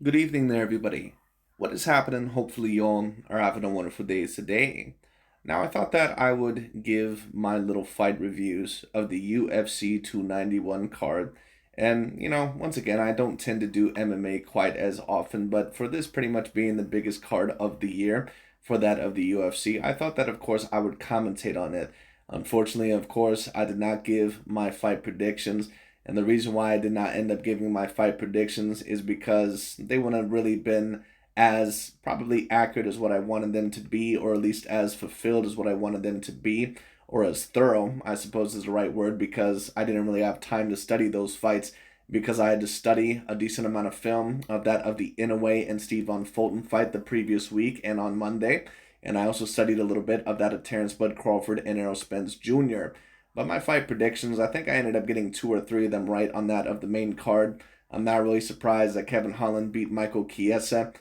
Good evening there, everybody. What is happening? Hopefully, you all are having a wonderful day today. Now, I thought that I would give my little fight reviews of the UFC 291 card. And, once again, I don't tend to do MMA quite as often, but for this pretty much being the biggest card of the year for that of the UFC, I thought that, of course, I would commentate on it. Unfortunately, of course, I did not give my fight predictions. And the reason why I did not end up giving my fight predictions is because they wouldn't have really been as probably accurate as what I wanted them to be, or at least as fulfilled as what I wanted them to be, or as thorough, I suppose is the right word, because I didn't really have time to study those fights because I had to study a decent amount of film of that of the Inoue and Steve Von Fulton fight the previous week and on Monday. And I also studied a little bit of that of Terrence Bud Crawford and Errol Spence Jr. But my fight predictions, I think I ended up getting two or three of them right on that of the main card. I'm not really surprised that Kevin Holland beat Michael Chiesa.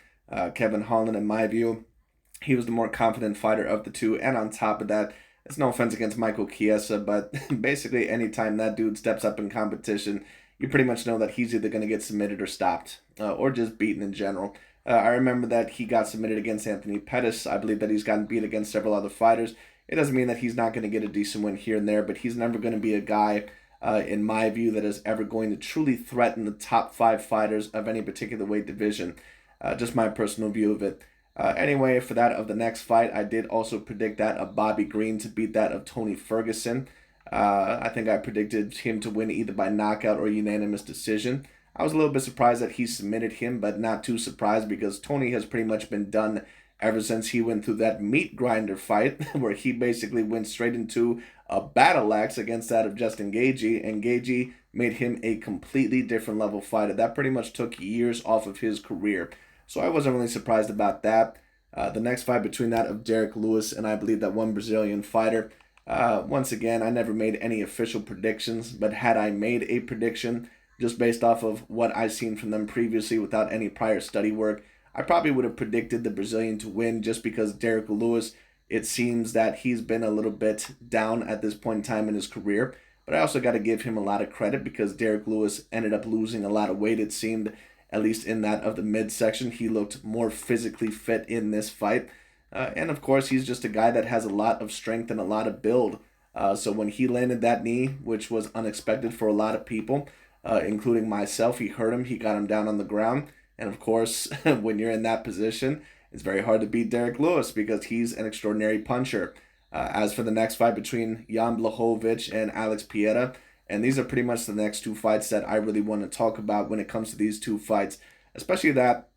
Kevin Holland, in my view, he was the more confident fighter of the two. And on top of that, it's no offense against Michael Chiesa, but basically anytime that dude steps up in competition, you pretty much know that he's either going to get submitted or stopped, or just beaten in general. I remember that he got submitted against Anthony Pettis. I believe that he's gotten beat against several other fighters. It doesn't mean that he's not going to get a decent win here and there, but he's never going to be a guy, in my view, that is ever going to truly threaten the top five fighters of any particular weight division. Just my personal view of it. Anyway, for that of the next fight, I did also predict that of Bobby Green to beat that of Tony Ferguson. I think I predicted him to win either by knockout or unanimous decision. I was a little bit surprised that he submitted him, but not too surprised because Tony has pretty much been done ever since he went through that meat grinder fight where he basically went straight into a battle axe against that of Justin Gaethje, and Gaethje made him a completely different level fighter. That pretty much took years off of his career. So I wasn't really surprised about that. The next fight between that of Derek Lewis and I believe that one Brazilian fighter. Once again, I never made any official predictions, but had I made a prediction just based off of what I've seen from them previously without any prior study work, I probably would have predicted the Brazilian to win just because Derek Lewis, it seems that he's been a little bit down at this point in time in his career. But I also got to give him a lot of credit because Derek Lewis ended up losing a lot of weight, it seemed, at least in that of the midsection. He looked more physically fit in this fight. And of course, he's just a guy that has a lot of strength and a lot of build. So when he landed that knee, which was unexpected for a lot of people, including myself, he hurt him. He got him down on the ground. And of course, when you're in that position, it's very hard to beat Derek Lewis because he's an extraordinary puncher. As for the next fight between Jan Blachowicz and Alex Pieta, and these are pretty much the next two fights that I really want to talk about when it comes to these two fights, especially that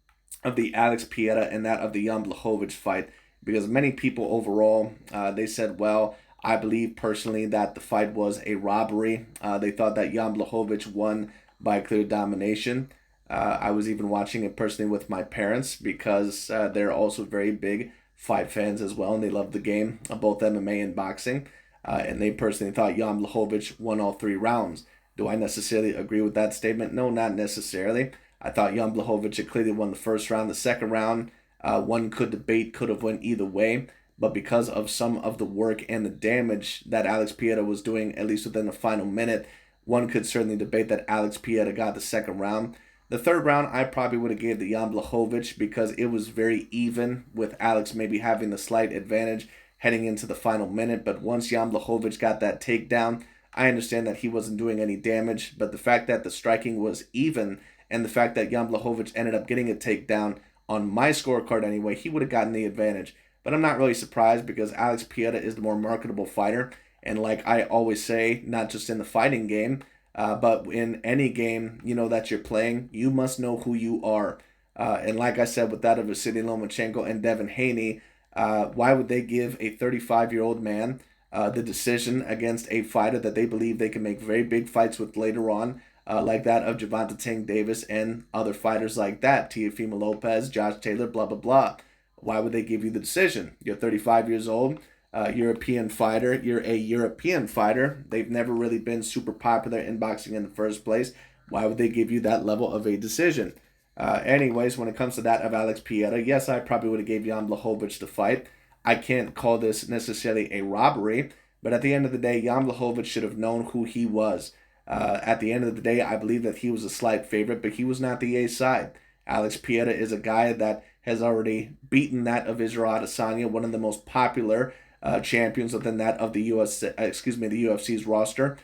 of the Alex Pieta and that of the Jan Blachowicz fight, because many people overall, they said, well, I believe personally that the fight was a robbery. They thought that Jan Blachowicz won by clear domination. I was even watching it personally with my parents because they're also very big fight fans as well, and they love the game of both MMA and boxing. And they personally thought Jan Blachowicz won all three rounds. Do I necessarily agree with that statement? No, not necessarily. I thought Jan Blachowicz had clearly won the first round. The second round, one could debate, could have went either way. But because of some of the work and the damage that Alex Pieta was doing, at least within the final minute, one could certainly debate that Alex Pieta got the second round. The third round, I probably would have gave the Jan Blachowicz because it was very even, with Alex maybe having the slight advantage heading into the final minute. But once Jan Blachowicz got that takedown, I understand that he wasn't doing any damage. But the fact that the striking was even, and the fact that Jan Blachowicz ended up getting a takedown on my scorecard anyway, he would have gotten the advantage. But I'm not really surprised because Alex Pieta is the more marketable fighter. And like I always say, not just in the fighting game, but in any game, that you're playing, you must know who you are. And like I said, with that of Vasily Lomachenko and Devin Haney, why would they give a 35-year-old man the decision against a fighter that they believe they can make very big fights with later on, like that of Gervonta Tank Davis and other fighters like that, Teofimo Lopez, Josh Taylor, blah, blah, blah. Why would they give you the decision? You're 35 years old, European fighter. You're a European fighter. They've never really been super popular in boxing in the first place. Why would they give you that level of a decision? Anyways, when it comes to that of Alex Pieta, yes, I probably would have gave Jan Blachowicz the fight. I can't call this necessarily a robbery, but at the end of the day, Jan Blachowicz should have known who he was. At the end of the day, I believe that he was a slight favorite, but he was not the A side. Alex Pieta is a guy that has already beaten that of Israel Adesanya, one of the most popular champions within that of the the UFC's roster.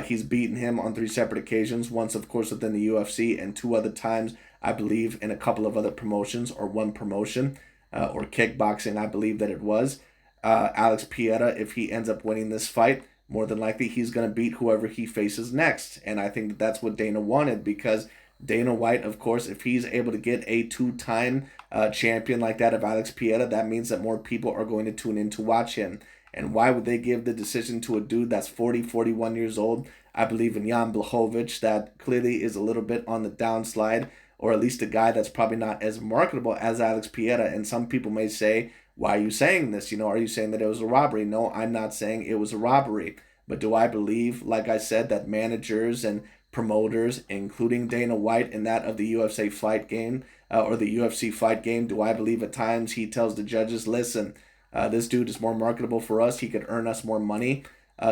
He's beaten him on three separate occasions. Once, of course, within the UFC, and two other times, I believe, in a couple of other promotions or one promotion or kickboxing. I believe that it was. Alex Pieta, if he ends up winning this fight, more than likely he's going to beat whoever he faces next. And I think that that's what Dana wanted, because Dana White, of course, if he's able to get a two-time champion like that of Alex Pieta, that means that more people are going to tune in to watch him. And why would they give the decision to a dude that's 40, 41 years old? I believe in Jan Blachowicz, that clearly is a little bit on the downslide, or at least a guy that's probably not as marketable as Alex Pieta. And some people may say, why are you saying this? Are you saying that it was a robbery? No, I'm not saying it was a robbery. But do I believe, like I said, that managers and promoters, including Dana White in that of the UFC fight game, or the UFC fight game, do I believe at times he tells the judges, listen, this dude is more marketable for us. He could earn us more money,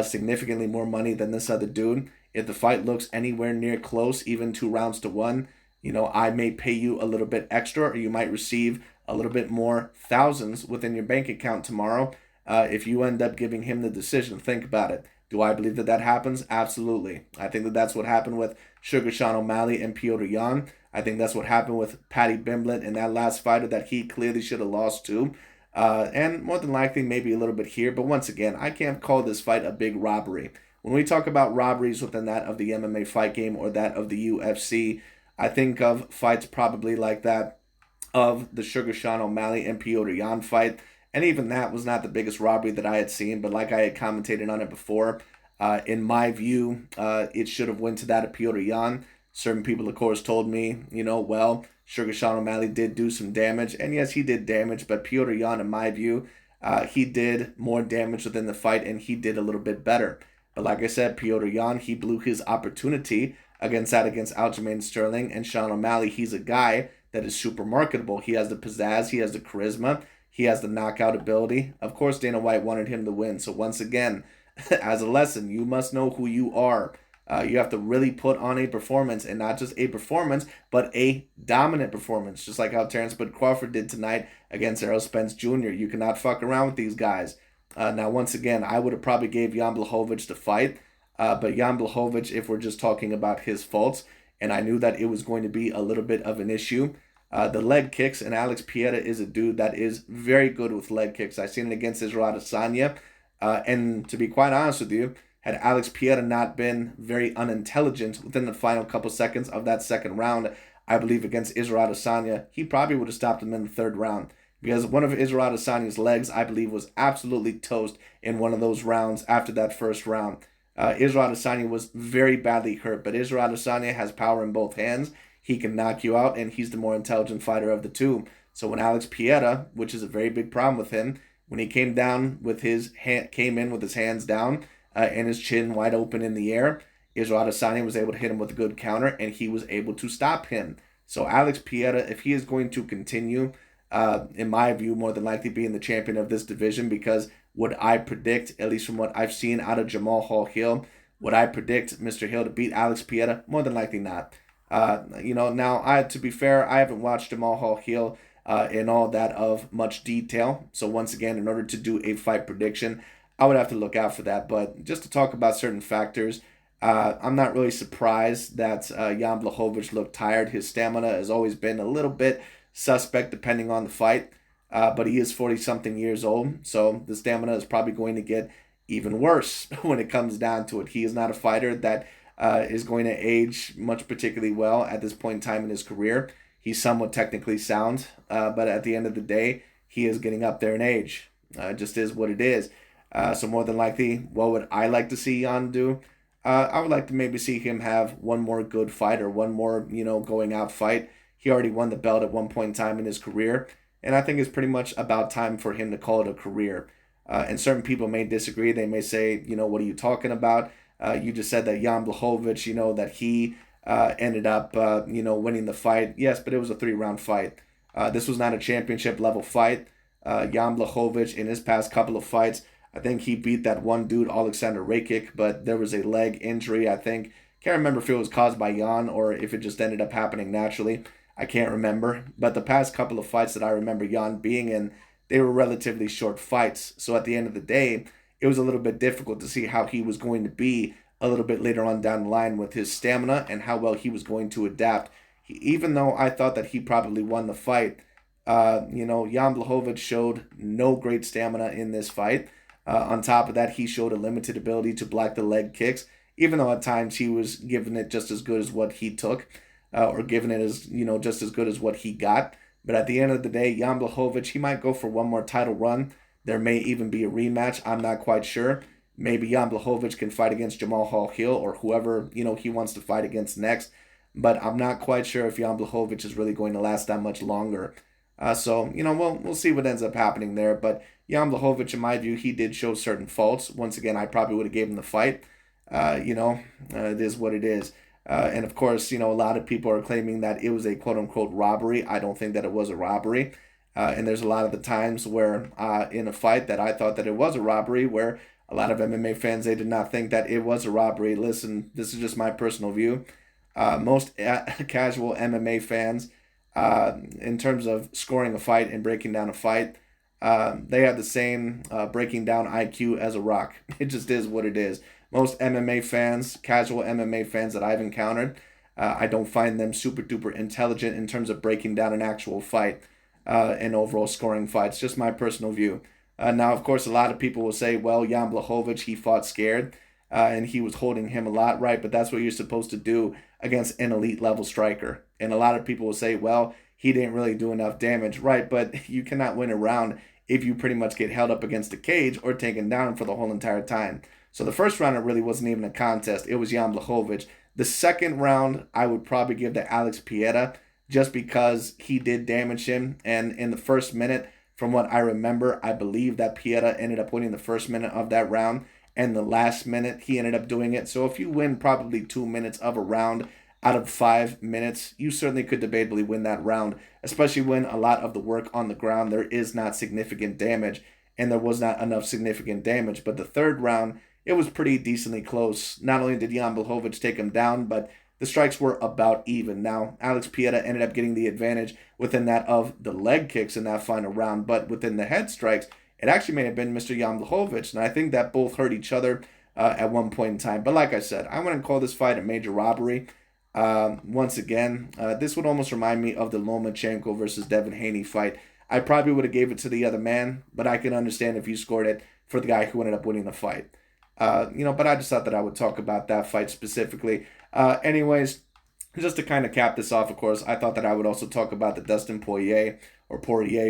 significantly more money than this other dude. If the fight looks anywhere near close, even 2 rounds to 1, I may pay you a little bit extra, or you might receive a little bit more thousands within your bank account tomorrow if you end up giving him the decision. Think about it. Do I believe that that happens? Absolutely. I think that that's what happened with Sugar Sean O'Malley and Petr Yan. I think that's what happened with Paddy Pimblett in that last fighter that he clearly should have lost to. And more than likely, maybe a little bit here. But once again, I can't call this fight a big robbery. When we talk about robberies within that of the MMA fight game or that of the UFC, I think of fights probably like that of the Sugar Sean O'Malley and Petr Yan fight. And even that was not the biggest robbery that I had seen, but like I had commentated on it before, in my view, it should have went to that of Petr Yan. Certain people, of course, told me, well, Sugar Sean O'Malley did do some damage, and yes, he did damage, but Petr Yan, in my view, he did more damage within the fight, and he did a little bit better. But like I said, Petr Yan, he blew his opportunity against Aljamain Sterling, and Sean O'Malley, he's a guy that is super marketable. He has the pizzazz, he has the charisma, he has the knockout ability. Of course, Dana White wanted him to win. So once again, as a lesson, you must know who you are. You have to really put on a performance, and not just a performance, but a dominant performance, just like how Terrence Bud Crawford did tonight against Errol Spence Jr. You cannot fuck around with these guys. Now, once again, I would have probably gave Jan Blachowicz the fight, but Jan Blachowicz, if we're just talking about his faults, and I knew that it was going to be a little bit of an issue, the leg kicks, and Alex Pieta is a dude that is very good with leg kicks. I've seen it against Israel Adesanya, and to be quite honest with you, had Alex Pieta not been very unintelligent within the final couple seconds of that second round, I believe against Israel Adesanya, he probably would have stopped him in the third round. Because one of Israel Adesanya's legs, I believe, was absolutely toast in one of those rounds after that first round. Israel Adesanya was very badly hurt, but Israel Adesanya has power in both hands. He can knock you out, and he's the more intelligent fighter of the two. So when Alex Pieta, which is a very big problem with him, when he came in with his hands down and his chin wide open in the air, Israel Adesanya was able to hit him with a good counter, and he was able to stop him. So Alex Pieta, if he is going to continue, in my view, more than likely being the champion of this division, because would I predict, at least from what I've seen out of Jamal Hill, would I predict Mr. Hill to beat Alex Pieta? More than likely not. Now, to be fair, I haven't watched Jamal Hill in all that of much detail. So once again, in order to do a fight prediction, I would have to look out for that. But just to talk about certain factors, I'm not really surprised that Jan Blachowicz looked tired. His stamina has always been a little bit suspect depending on the fight, but he is 40-something years old, so the stamina is probably going to get even worse when it comes down to it. He is not a fighter that is going to age much particularly well at this point in time in his career. He's somewhat technically sound, but at the end of the day, he is getting up there in age. It just is what it is. So more than likely, what would I like to see Jan do? I would like to maybe see him have one more good fight, or one more, going out fight. He already won the belt at one point in time in his career, and I think it's pretty much about time for him to call it a career. And certain people may disagree. They may say, what are you talking about? You just said that Jan Blachowicz, that he ended up, winning the fight. Yes, but it was a 3-round fight. This was not a championship level fight. Jan Blachowicz, in his past couple of fights, I think he beat that one dude, Alexander Rakic, but there was a leg injury, I think. Can't remember if it was caused by Jan or if it just ended up happening naturally. I can't remember. But the past couple of fights that I remember Jan being in, they were relatively short fights. So at the end of the day, it was a little bit difficult to see how he was going to be a little bit later on down the line with his stamina and how well he was going to adapt. Even though I thought that he probably won the fight, Jan Blachowicz showed no great stamina in this fight. On top of that, he showed a limited ability to block the leg kicks, even though at times he was giving it just as good as what he took, or giving it as just as good as what he got. But at the end of the day, Jan Blachowicz, he might go for one more title run. There may even be a rematch. I'm not quite sure. Maybe Jan Blachowicz can fight against Jamal Hall-Hill or whoever he wants to fight against next. But I'm not quite sure if Jan Blachowicz is really going to last that much longer. So we'll see what ends up happening there. But Jan Blachowicz, in my view, he did show certain faults. Once again, I probably would have gave him the fight. It is what it is. And of course, a lot of people are claiming that it was a quote unquote robbery. I don't think that it was a robbery. And there's a lot of the times where in a fight that I thought that it was a robbery, where a lot of MMA fans, they did not think that it was a robbery. Listen, this is just my personal view. Most casual MMA fans, in terms of scoring a fight and breaking down a fight, they have the same breaking down IQ as a rock. It just is what it is. Most MMA fans, casual MMA fans that I've encountered, I don't find them super duper intelligent in terms of breaking down an actual fight and overall scoring fights. Just my personal view. Now, of course, a lot of people will say, well, Jan Blachowicz, he fought scared and he was holding him a lot, right? But that's what you're supposed to do against an elite level striker. And a lot of people will say, well, he didn't really do enough damage, right? But you cannot win a round if you pretty much get held up against the cage or taken down for the whole entire time. So the first round, it really wasn't even a contest. It was Jan Blachowicz. The second round, I would probably give to Alex Pieta just because he did damage him. And in the first minute, from what I remember, I believe that Pieta ended up winning the first minute of that round. And the last minute, he ended up doing it. So if you win probably 2 minutes of a round out of 5 minutes, you certainly could debatably win that round, especially when a lot of the work on the ground, there is not significant damage, and there was not enough significant damage. But the third round, it was pretty decently close. Not only did Jan Blachowicz take him down, but the strikes were about even. Now, Alex Pieta ended up getting the advantage within that of the leg kicks in that final round, but within the head strikes, it actually may have been Mr. Jan Blachowicz, and I think that both hurt each other at one point in time. But like I said, I wouldn't call this fight a major robbery. Once again, this would almost remind me of the Lomachenko versus Devin Haney fight. I probably would have gave it to the other man, but I can understand if you scored it for the guy who ended up winning the fight. But I just thought that I would talk about that fight specifically. Anyways, just to kind of cap this off, of course, I thought that I would also talk about the Dustin Poirier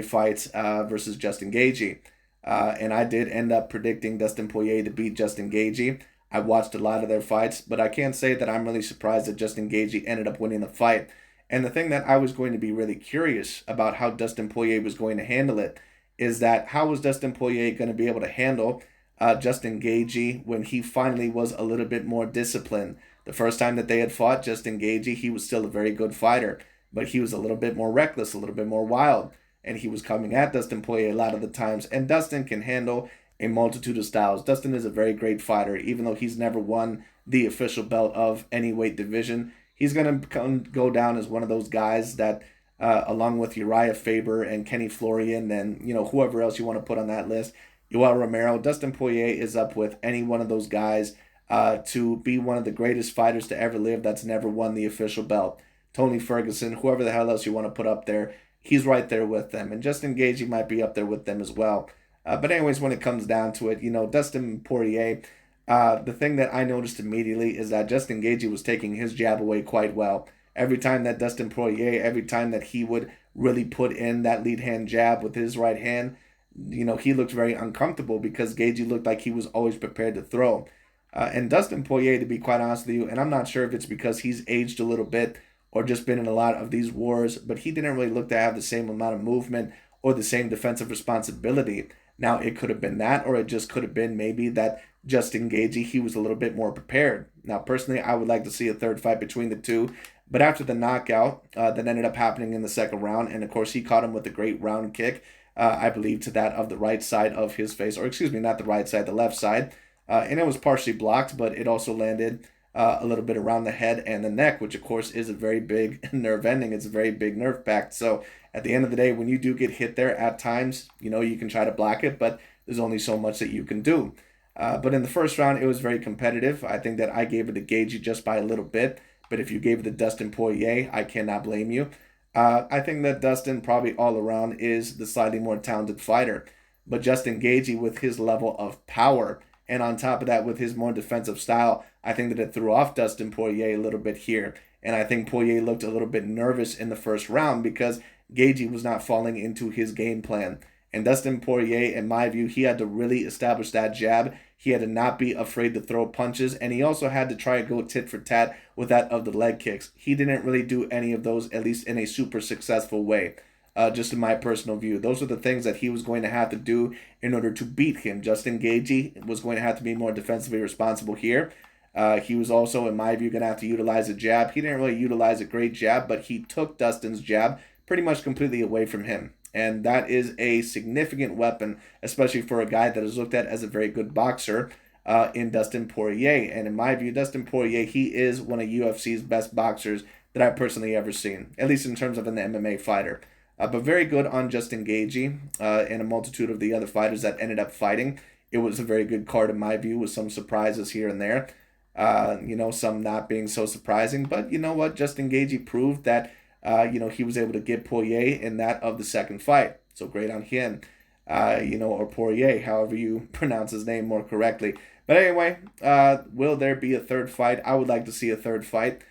fights versus Justin Gaethje. And I did end up predicting Dustin Poirier to beat Justin Gaethje. I watched a lot of their fights, but I can't say that I'm really surprised that Justin Gaethje ended up winning the fight. And the thing that I was going to be really curious about how Dustin Poirier was going to handle it is that how was Dustin Poirier going to be able to handle Justin Gaethje when he finally was a little bit more disciplined? The first time that they had fought, Justin Gaethje, he was still a very good fighter, but he was a little bit more reckless, a little bit more wild, and he was coming at Dustin Poirier a lot of the times. And Dustin can handle a multitude of styles. Dustin is a very great fighter, even though he's never won the official belt of any weight division. He's going to go down as one of those guys that, along with Uriah Faber and Kenny Florian and whoever else you want to put on that list, Yoel Romero, Dustin Poirier is up with any one of those guys to be one of the greatest fighters to ever live that's never won the official belt. Tony Ferguson, whoever the hell else you want to put up there, he's right there with them. And Justin Gaethje might be up there with them as well. But anyways, when it comes down to it, Dustin Poirier, the thing that I noticed immediately is that Justin Gaethje was taking his jab away quite well. Every time that Dustin Poirier, every time that he would really put in that lead hand jab with his right hand, he looked very uncomfortable because Gaethje looked like he was always prepared to throw. And Dustin Poirier, to be quite honest with you, and I'm not sure if it's because he's aged a little bit or just been in a lot of these wars, but he didn't really look to have the same amount of movement or the same defensive responsibility. Now, it could have been that, or it just could have been maybe that Justin Gaethje, he was a little bit more prepared. Now, personally, I would like to see a third fight between the two. But after the knockout that ended up happening in the second round, and of course, he caught him with a great round kick, I believe to that of the right side of his face, or excuse me, not the right side, the left side. And it was partially blocked, but it also landed a little bit around the head and the neck, which of course is a very big nerve ending. It's a very big nerve pact. So at the end of the day, when you do get hit there at times, you can try to block it, but there's only so much that you can do. But in the first round, it was very competitive. I think that I gave it to Gaethje just by a little bit. But if you gave it to Dustin Poirier, I cannot blame you. I think that Dustin probably all around is the slightly more talented fighter. But Justin Gaethje, with his level of power, and on top of that, with his more defensive style, I think that it threw off Dustin Poirier a little bit here. And I think Poirier looked a little bit nervous in the first round because Gaethje was not falling into his game plan. And Dustin Poirier, in my view, he had to really establish that jab. He had to not be afraid to throw punches, and he also had to try to go tit for tat with that of the leg kicks. He didn't really do any of those, at least in a super successful way. Just in my personal view, those are the things that he was going to have to do in order to beat him. Justin Gaethje was going to have to be more defensively responsible here. He was also, in my view, going to have to utilize a jab. He didn't really utilize a great jab, but he took Dustin's jab pretty much completely away from him. And that is a significant weapon, especially for a guy that is looked at as a very good boxer in Dustin Poirier. And in my view, Dustin Poirier, he is one of UFC's best boxers that I've personally ever seen, at least in terms of an MMA fighter. But very good on Justin Gaethje and a multitude of the other fighters that ended up fighting. It was a very good card in my view, with some surprises here and there. Some not being so surprising. But you know what? Justin Gaethje proved that he was able to get Poirier in that of the second fight. So great on him. Or Poirier, however you pronounce his name more correctly. But anyway, will there be a third fight? I would like to see a third fight.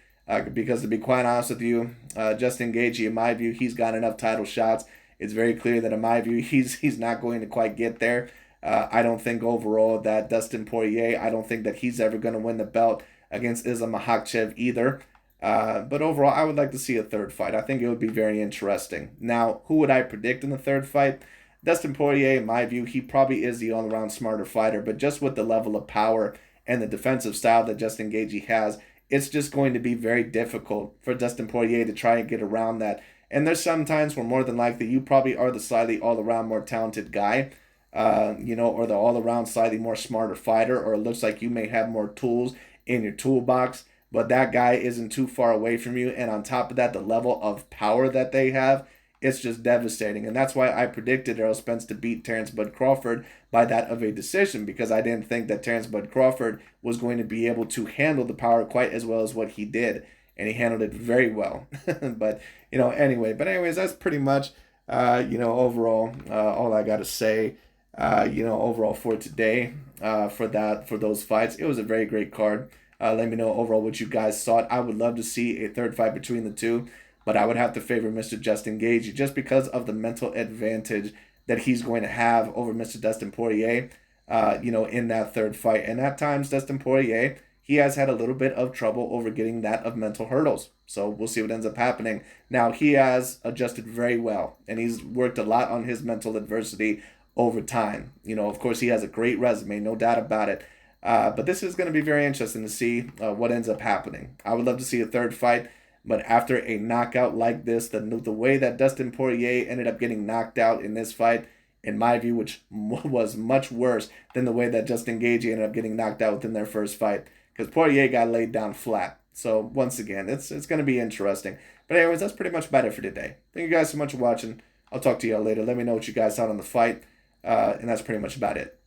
Because to be quite honest with you, Justin Gaethje, in my view, he's got enough title shots. It's very clear that in my view, he's not going to quite get there. I don't think overall that Dustin Poirier, I don't think that he's ever going to win the belt against Islam Makhachev either. But overall, I would like to see a third fight. I think it would be very interesting. Now, who would I predict in the third fight? Dustin Poirier, in my view, he probably is the all-around smarter fighter, but just with the level of power and the defensive style that Justin Gaethje has, it's just going to be very difficult for Dustin Poirier to try and get around that. And there's some times where more than likely you probably are the slightly all-around more talented guy, or the all-around slightly more smarter fighter, or it looks like you may have more tools in your toolbox, but that guy isn't too far away from you. And on top of that, the level of power that they have, it's just devastating. And that's why I predicted Errol Spence to beat Terrence Bud Crawford by that of a decision, because I didn't think that Terrence Bud Crawford was going to be able to handle the power quite as well as what he did. And he handled it very well. But anyways, that's pretty much, overall, all I got to say, overall for today, for those fights. It was a very great card. Let me know overall what you guys thought. I would love to see a third fight between the two, but I would have to favor Mr. Justin Gaethje just because of the mental advantage that he's going to have over Mr. Dustin Poirier, in that third fight. And at times, Dustin Poirier, he has had a little bit of trouble over getting that of mental hurdles. So we'll see what ends up happening. Now, he has adjusted very well, and he's worked a lot on his mental adversity over time. Of course, he has a great resume, no doubt about it. But this is going to be very interesting to see what ends up happening. I would love to see a third fight. But after a knockout like this, the way that Dustin Poirier ended up getting knocked out in this fight, in my view, which was much worse than the way that Justin Gaethje ended up getting knocked out within their first fight, because Poirier got laid down flat. So once again, it's going to be interesting. But anyways, that's pretty much about it for today. Thank you guys so much for watching. I'll talk to you all later. Let me know what you guys thought on the fight. And that's pretty much about it.